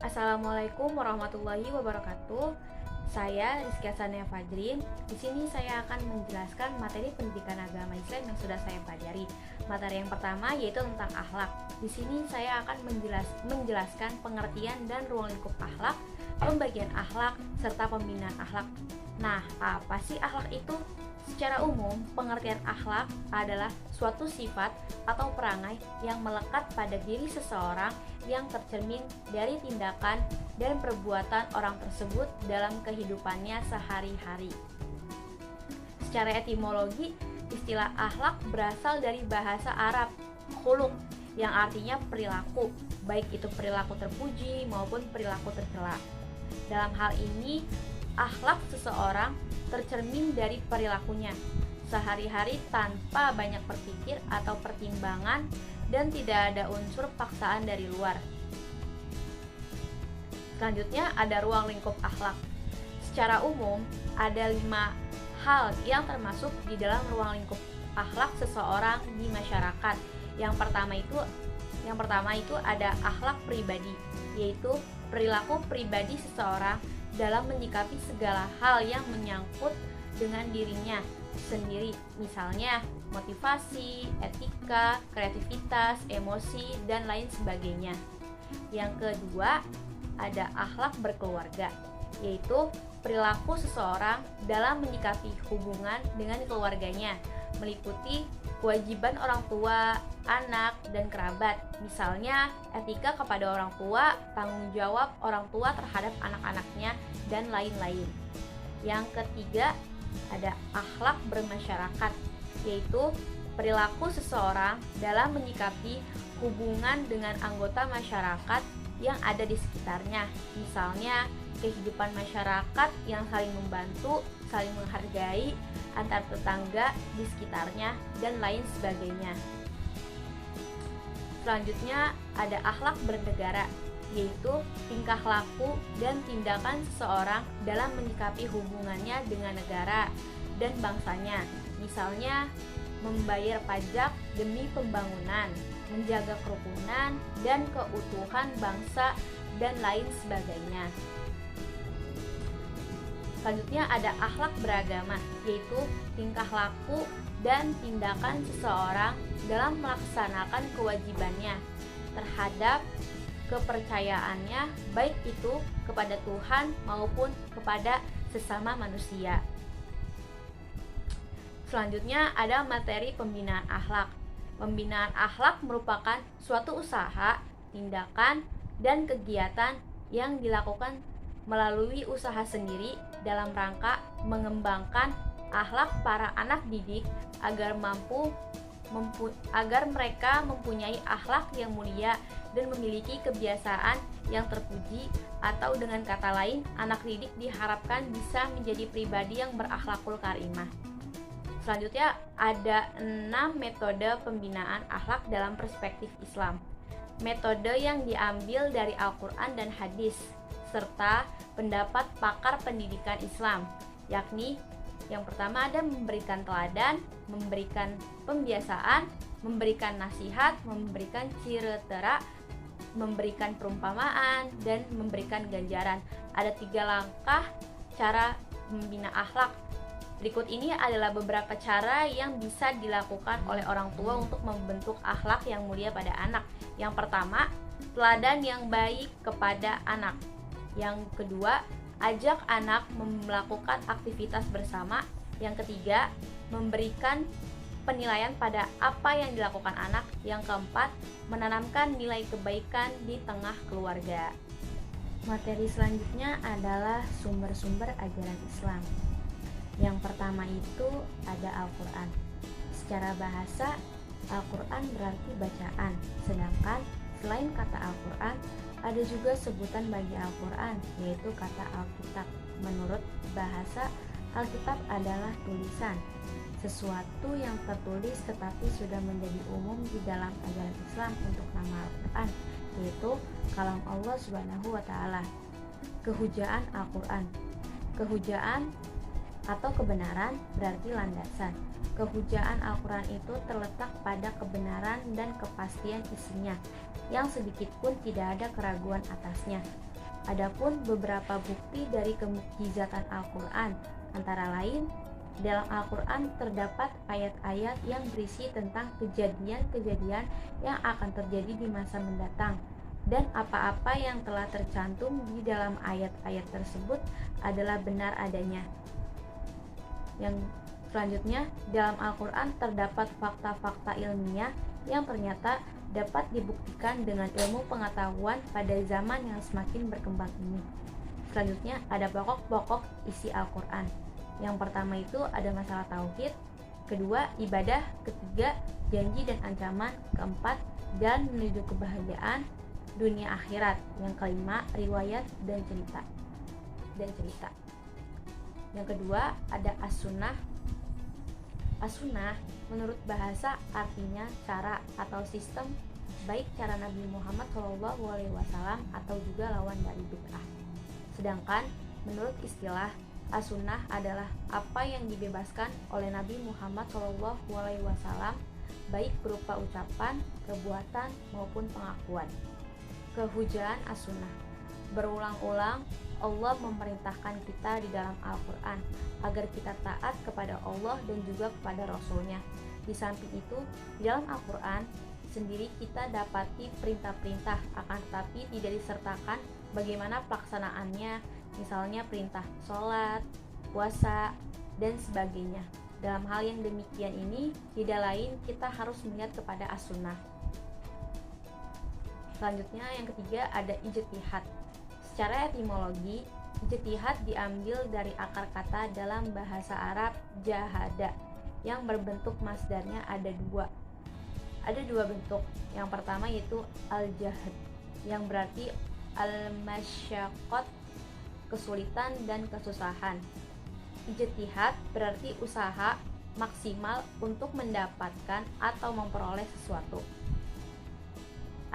Assalamualaikum warahmatullahi wabarakatuh. Saya Rizky Hasanaya Fajrin. Di sini saya akan menjelaskan materi pendidikan agama Islam yang sudah saya pelajari. Materi yang pertama yaitu tentang akhlak. Di sini saya akan menjelaskan pengertian dan ruang lingkup akhlak, pembagian akhlak, serta pembinaan akhlak. Nah, apa sih akhlak itu? Secara umum, pengertian akhlak adalah suatu sifat atau perangai yang melekat pada diri seseorang yang tercermin dari tindakan dan perbuatan orang tersebut dalam kehidupannya sehari-hari. Secara etimologi, istilah akhlak berasal dari bahasa Arab khuluq yang artinya perilaku, baik itu perilaku terpuji maupun perilaku tercela. Dalam hal ini, akhlak seseorang tercermin dari perilakunya sehari-hari tanpa banyak berpikir atau pertimbangan dan tidak ada unsur paksaan dari luar. Selanjutnya ada ruang lingkup akhlak. Secara umum ada 5 hal yang termasuk di dalam ruang lingkup akhlak seseorang di masyarakat. Yang pertama itu ada akhlak pribadi, yaitu perilaku pribadi seseorang dalam menyikapi segala hal yang menyangkut dengan dirinya sendiri, misalnya motivasi, etika, kreativitas, emosi, dan lain sebagainya. Yang kedua, ada akhlak berkeluarga, yaitu perilaku seseorang dalam menyikapi hubungan dengan keluarganya, meliputi kewajiban orang tua, anak, dan kerabat. Misalnya, etika kepada orang tua, tanggung jawab orang tua terhadap anak-anaknya, dan lain-lain. Yang ketiga, ada akhlak bermasyarakat, yaitu perilaku seseorang dalam menyikapi hubungan dengan anggota masyarakat yang ada di sekitarnya. Misalnya, kehidupan masyarakat yang saling membantu, saling menghargai antar tetangga di sekitarnya, dan lain sebagainya. Selanjutnya ada akhlak bernegara, yaitu tingkah laku dan tindakan seseorang dalam menyikapi hubungannya dengan negara dan bangsanya. Misalnya, membayar pajak demi pembangunan, menjaga kerukunan dan keutuhan bangsa, dan lain sebagainya. Selanjutnya ada akhlak beragama, yaitu tingkah laku dan tindakan seseorang dalam melaksanakan kewajibannya terhadap kepercayaannya, baik itu kepada Tuhan maupun kepada sesama manusia. Selanjutnya ada materi pembinaan akhlak. Pembinaan akhlak merupakan suatu usaha, tindakan, dan kegiatan yang dilakukan melalui usaha sendiri dalam rangka mengembangkan akhlak para anak didik agar mereka mempunyai akhlak yang mulia dan memiliki kebiasaan yang terpuji, atau dengan kata lain, anak didik diharapkan bisa menjadi pribadi yang berakhlakul karimah. Selanjutnya ada 6 metode pembinaan akhlak dalam perspektif Islam. Metode yang diambil dari Al-Quran dan hadis serta pendapat pakar pendidikan Islam, yakni yang pertama ada memberikan teladan, memberikan pembiasaan, memberikan nasihat, memberikan ciretera, memberikan perumpamaan, dan memberikan ganjaran. Ada 3 langkah cara membina akhlak. Berikut ini adalah beberapa cara yang bisa dilakukan oleh orang tua untuk membentuk akhlak yang mulia pada anak. Yang pertama, teladan yang baik kepada anak. Yang kedua, ajak anak melakukan aktivitas bersama. Yang ketiga, memberikan penilaian pada apa yang dilakukan anak. Yang keempat, menanamkan nilai kebaikan di tengah keluarga. Materi selanjutnya adalah sumber-sumber ajaran Islam. Yang pertama itu ada Al-Quran. Secara bahasa, Al-Quran berarti bacaan, sedangkan selain kata Al-Quran, ada juga sebutan bagi Al-Quran, yaitu kata Alkitab. Menurut bahasa, Alkitab adalah tulisan, sesuatu yang tertulis tetapi sudah menjadi umum di dalam ajaran Islam untuk nama Al-Quran, yaitu kalam Allah Subhanahu wa Ta'ala. Kehujaan Al-Quran. Kehujaan atau kebenaran berarti landasan. Kehujaan Al-Quran itu terletak pada kebenaran dan kepastian isinya, yang sedikit pun tidak ada keraguan atasnya. Adapun beberapa bukti dari kemukjizatan Al-Quran, antara lain, dalam Al-Quran terdapat ayat-ayat yang berisi tentang kejadian-kejadian yang akan terjadi di masa mendatang, dan apa-apa yang telah tercantum di dalam ayat-ayat tersebut adalah benar adanya. Yang selanjutnya, dalam Al-Quran terdapat fakta-fakta ilmiah yang ternyata dapat dibuktikan dengan ilmu pengetahuan pada zaman yang semakin berkembang ini. Selanjutnya, ada pokok-pokok isi Al-Quran. Yang pertama itu ada masalah tauhid, kedua ibadah, ketiga janji dan ancaman, keempat jalan menuju kebahagiaan dunia akhirat, yang kelima riwayat dan cerita. Yang kedua ada as-sunnah. As-sunnah menurut bahasa artinya cara atau sistem, baik cara Nabi Muhammad SAW atau juga lawan dari bid'ah. Sedangkan menurut istilah, as-sunnah adalah apa yang dibebaskan oleh Nabi Muhammad SAW, baik berupa ucapan, perbuatan, maupun pengakuan. Kehujahan as-sunnah. Berulang-ulang Allah memerintahkan kita di dalam Al-Quran agar kita taat kepada Allah dan juga kepada Rasul-Nya. Di samping itu, di dalam Al-Quran sendiri kita dapati perintah-perintah, akan tetapi tidak disertakan bagaimana pelaksanaannya, misalnya perintah sholat, puasa, dan sebagainya. Dalam hal yang demikian ini, tidak lain kita harus melihat kepada as-sunnah. Selanjutnya yang ketiga ada ijtihad. Secara etimologi, ijtihad diambil dari akar kata dalam bahasa Arab jahada, yang berbentuk masdarnya ada dua. Ada dua bentuk. Yang pertama yaitu al-jahd, yang berarti al-masyaqqat, kesulitan dan kesusahan. Ijtihad berarti usaha maksimal untuk mendapatkan atau memperoleh sesuatu.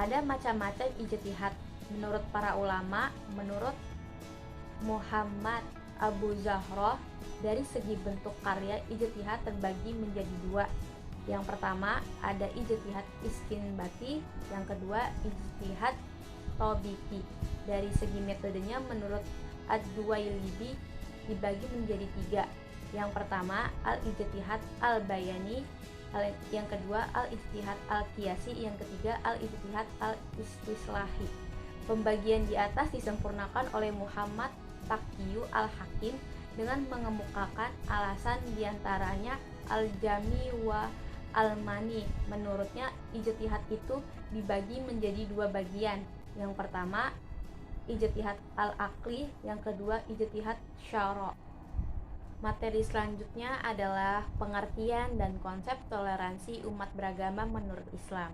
Ada macam-macam ijtihad. Menurut para ulama, menurut Muhammad Abu Zahroh, dari segi bentuk karya ijtihad terbagi menjadi dua. Yang pertama ada ijtihad istinbati, yang kedua ijtihad tobiki. Dari segi metodenya menurut Ad-Duwailibi dibagi menjadi tiga. Yang pertama al-ijtihad al-bayani, yang kedua al-ijtihad al-qiyasi, yang ketiga al-ijtihad al-istislahi. Pembagian di atas disempurnakan oleh Muhammad Taqiyyu al-Hakim dengan mengemukakan alasan diantaranya al-jami wa al-mani. Menurutnya ijtihad itu dibagi menjadi dua bagian. Yang pertama ijtihad al-aqli, yang kedua ijtihad syara'. Materi selanjutnya adalah pengertian dan konsep toleransi umat beragama menurut Islam.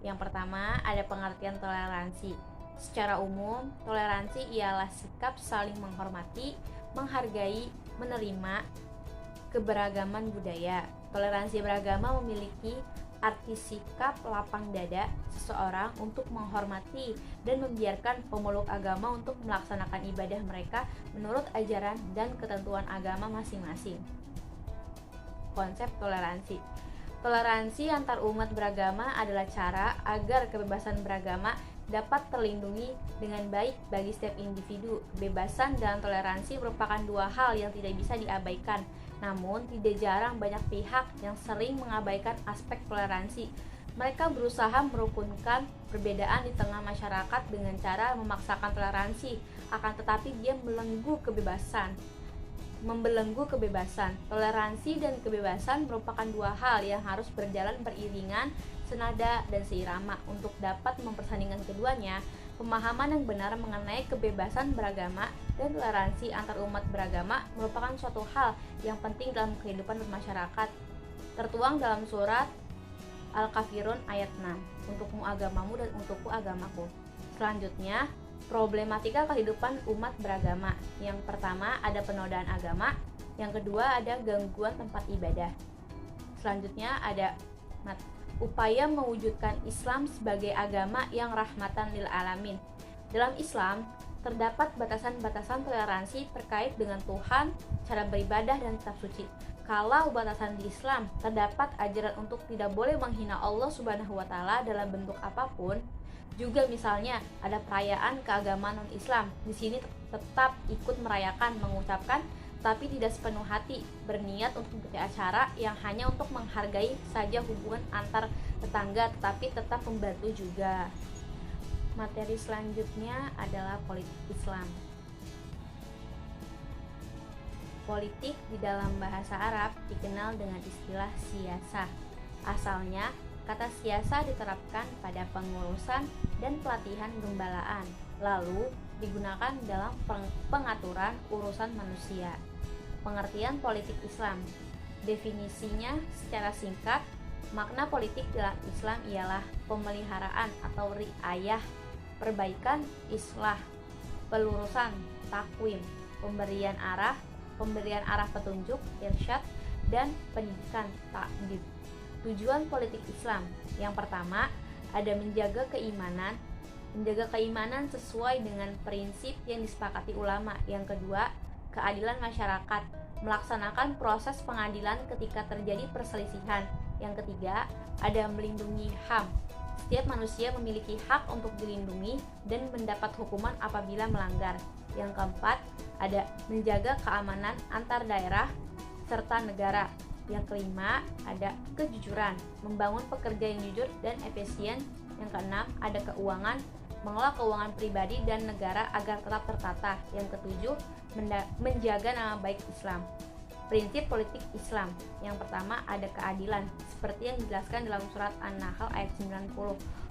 Yang pertama ada pengertian toleransi. Secara umum, toleransi ialah sikap saling menghormati, menghargai, menerima keberagaman budaya. Toleransi beragama memiliki arti sikap lapang dada seseorang untuk menghormati dan membiarkan pemeluk agama untuk melaksanakan ibadah mereka menurut ajaran dan ketentuan agama masing-masing. Konsep toleransi. Toleransi antar umat beragama adalah cara agar kebebasan beragama dapat terlindungi dengan baik bagi setiap individu. Kebebasan dan toleransi merupakan dua hal yang tidak bisa diabaikan. Namun, tidak jarang banyak pihak yang sering mengabaikan aspek toleransi. Mereka berusaha merukunkan perbedaan di tengah masyarakat dengan cara memaksakan toleransi, akan tetapi dia membelenggu kebebasan. Toleransi dan kebebasan merupakan dua hal yang harus berjalan beriringan, senada dan seirama. Untuk dapat mempersandingkan keduanya, pemahaman yang benar mengenai kebebasan beragama dan toleransi antar umat beragama merupakan suatu hal yang penting dalam kehidupan bermasyarakat. Tertuang dalam surat Al-Kafirun ayat 6, untukmu agamamu dan untukku agamaku. Selanjutnya, problematika kehidupan umat beragama. Yang pertama ada penodaan agama, yang kedua ada gangguan tempat ibadah. Selanjutnya ada upaya mewujudkan Islam sebagai agama yang rahmatan lil alamin. Dalam Islam terdapat batasan-batasan toleransi terkait dengan Tuhan, cara beribadah dan kitab suci. Kalau batasan di Islam terdapat ajaran untuk tidak boleh menghina Allah Subhanahu wa taala dalam bentuk apapun, Juga misalnya ada perayaan keagamaan non-Islam, di sini tetap ikut merayakan, mengucapkan, tapi tidak sepenuh hati berniat untuk mengikuti acara yang hanya untuk menghargai saja hubungan antar tetangga, tetapi tetap membantu juga. Materi selanjutnya adalah politik Islam. Politik di dalam bahasa Arab dikenal dengan istilah siyasah. Asalnya, kata siyasah diterapkan pada pengurusan dan pelatihan gembalaan, lalu digunakan dalam pengaturan urusan manusia. Pengertian politik Islam. Definisinya secara singkat, makna politik dalam Islam ialah pemeliharaan atau riayah, perbaikan, islah, pelurusan, takwim, pemberian arah petunjuk, irsyad, dan pendidikan, ta'dib. Tujuan politik Islam yang pertama ada menjaga keimanan sesuai dengan prinsip yang disepakati ulama. Yang kedua, keadilan masyarakat, melaksanakan proses pengadilan ketika terjadi perselisihan. Yang ketiga, ada melindungi HAM. Setiap manusia memiliki hak untuk dilindungi dan mendapat hukuman apabila melanggar. Yang keempat, ada menjaga keamanan antar daerah serta negara. Yang kelima, ada kejujuran, membangun pekerja yang jujur dan efisien. Yang keenam, ada keuangan, mengelola keuangan pribadi dan negara agar tetap tertata. Yang ketujuh, menjaga nama baik Islam. Prinsip politik Islam. Yang pertama ada keadilan, seperti yang dijelaskan dalam surat An-Nahl ayat 90.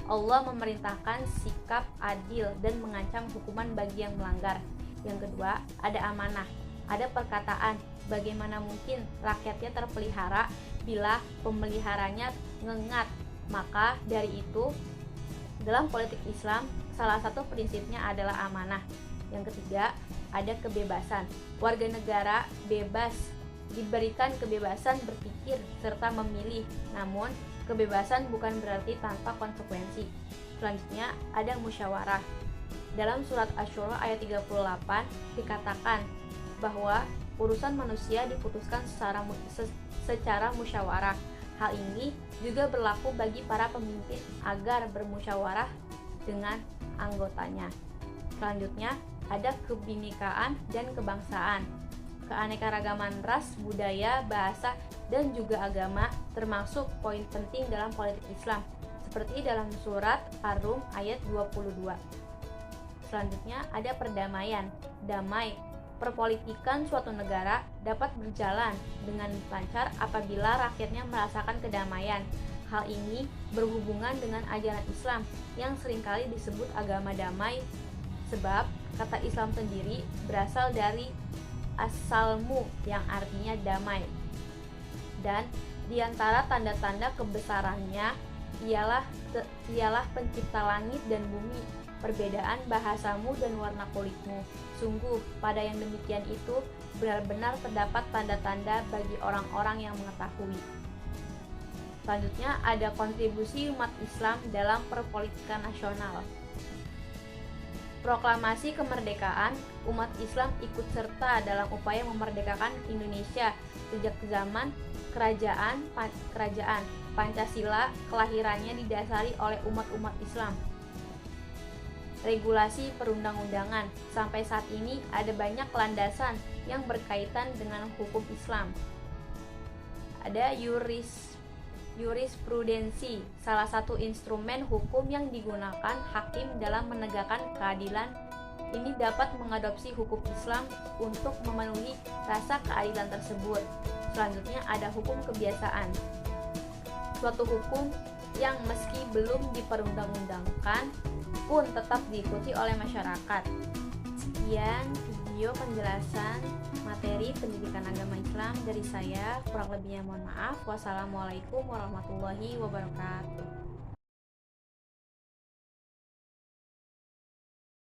Allah memerintahkan sikap adil dan mengancam hukuman bagi yang melanggar. Yang kedua, ada amanah. Ada perkataan, bagaimana mungkin rakyatnya terpelihara bila pemeliharanya ngengat. Maka dari itu, dalam politik Islam, salah satu prinsipnya adalah amanah. Yang ketiga, ada kebebasan. Warga negara bebas, diberikan kebebasan berpikir serta memilih. Namun, kebebasan bukan berarti tanpa konsekuensi. Selanjutnya, ada musyawarah. Dalam surat Asy-Syura ayat 38 dikatakan bahwa urusan manusia diputuskan secara musyawarah. Hal ini juga berlaku bagi para pemimpin agar bermusyawarah dengan anggotanya. Selanjutnya, ada kebinekaan dan kebangsaan. Keanekaragaman ras, budaya, bahasa, dan juga agama termasuk poin penting dalam politik Islam, seperti dalam surat Ar-Rum ayat 22. Selanjutnya ada perdamaian. Damai, perpolitikan suatu negara dapat berjalan dengan lancar apabila rakyatnya merasakan kedamaian. Hal ini berhubungan dengan ajaran Islam yang seringkali disebut agama damai, sebab kata Islam sendiri berasal dari as-salmu yang artinya damai. Dan di antara tanda-tanda kebesarannya ialah pencipta langit dan bumi, perbedaan bahasamu dan warna kulitmu. Sungguh pada yang demikian itu benar-benar terdapat tanda-tanda bagi orang-orang yang mengetahui. Selanjutnya ada kontribusi umat Islam dalam perpolitikan nasional. Proklamasi kemerdekaan, umat Islam ikut serta dalam upaya memerdekakan Indonesia sejak zaman kerajaan Pancasila. Kelahirannya didasari oleh umat-umat Islam. Regulasi perundang-undangan, sampai saat ini ada banyak landasan yang berkaitan dengan hukum Islam. Ada jurisprudensi, salah satu instrumen hukum yang digunakan hakim dalam menegakkan keadilan. Ini dapat mengadopsi hukum Islam untuk memenuhi rasa keadilan tersebut. Selanjutnya ada hukum kebiasaan, suatu hukum yang meski belum diperundang-undangkan pun tetap diikuti oleh masyarakat. Sekian video penjelasan materi pendidikan agama Islam dari saya, kurang lebihnya mohon maaf. Wassalamualaikum warahmatullahi wabarakatuh.